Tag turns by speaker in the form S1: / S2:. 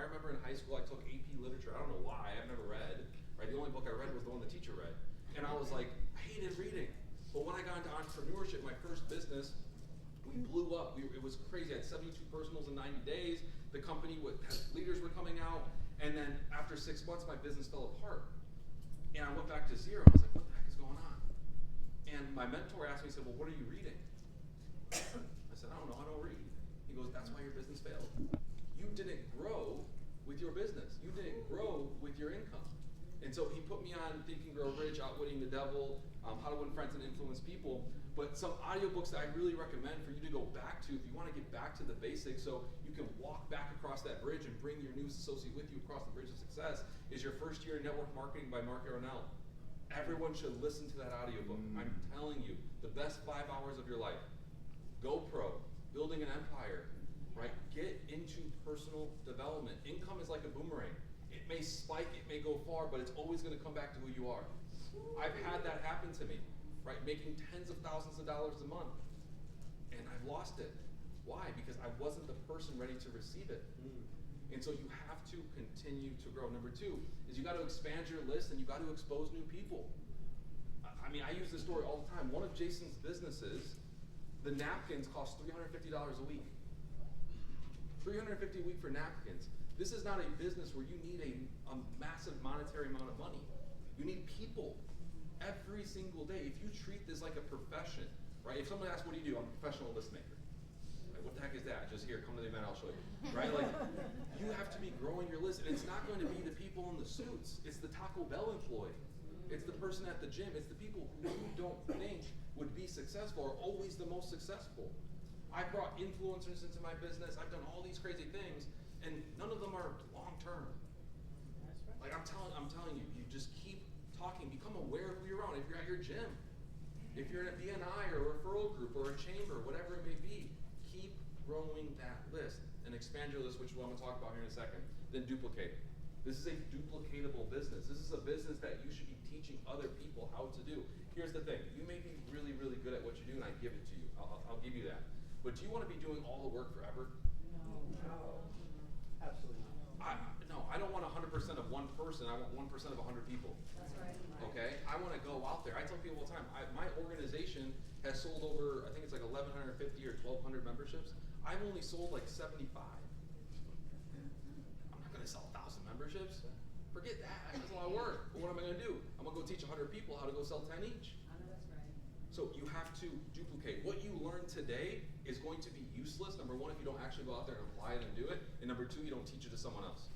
S1: I remember in high school I took AP literature. I don't know why. I've never read. Right? The only book I read was the one the teacher read. And I was like, I hated reading. But when I got into entrepreneurship, my first business, we blew up. It was crazy. I had 72 personals in 90 days. The company leaders were coming out. And then after 6 months, my business fell apart. And I went back to zero. I was like, what the heck is going on? And my mentor asked me, he said, well, what are you reading? I said, I don't know, I don't read. He goes, that's why your business failed. You didn't grow with your business. You didn't grow with your income. And so he put me on Think and Grow Rich, Outwitting the Devil, How to Win Friends and Influence People. But some audiobooks that I really recommend for you to go back to if you want to get back to the basics so you can walk back across that bridge and bring your new associate with you across the bridge of success is Your First Year in Network Marketing by Mark Aronell. Everyone should listen to that audiobook. I'm telling you, the best 5 hours of your life. GoPro, building an empire, right? Get into personal development. Income is like a boomerang. It may spike, it may go far, but it's always going to come back to who you are. I've had that happen to me, right? Making tens of thousands of dollars a month, and I've lost it. Why? Because I wasn't the person ready to receive it. And so you have to continue to grow. Number 2 is you got to expand your list and you got to expose new people. I mean, I use this story all the time. One of Jason's businesses, the napkins cost $350 a week. $350 a week for napkins. This is not a business where you need a massive monetary amount of money. You need people every single day. If you treat this like a profession, right? If someone asks, what do you do? I'm a professional list maker. Like, what the heck is that? Just here, come to the event, I'll show you. Right? Like, you have to be growing your list, and it's not going to be the people in the suits. It's the Taco Bell employee. It's the person at the gym. It's the people who you don't think would be successful are always the most successful. I brought influencers into my business. I've done all these crazy things, and none of them are long term. Like I'm telling you, you just keep talking. Become aware of who you're around. If you're at your gym, if you're in a BNI or a referral group or a chamber, whatever it may be, keep growing that list and expand your list, which I'm going to talk about here in a second. Then duplicate. This is a duplicatable business. This is a business that you should be teaching other people how to do. Here's the thing. You may be really, really good at what you do, and I give it to you. I'll give you that. But do you want to be doing all the work forever?
S2: No. Absolutely not.
S1: I don't want 100% of one person. I want 1% of 100 people.
S3: That's right.
S1: Okay? I want to go out there. I tell people all the time, my organization has sold over, I think it's like 1,150 or 1,200 memberships. I've only sold like 75. I'm not going to sell 1,000 memberships. Forget that. That's a lot of work. But what am I going to do? I'm going to go teach 100 people how to go sell 10 each.
S3: I know that's right.
S1: So you have to duplicate. What you learn today is going to be useless. Number 1, if you don't actually go out there and apply it and do it. And number 2, you don't teach it to someone else.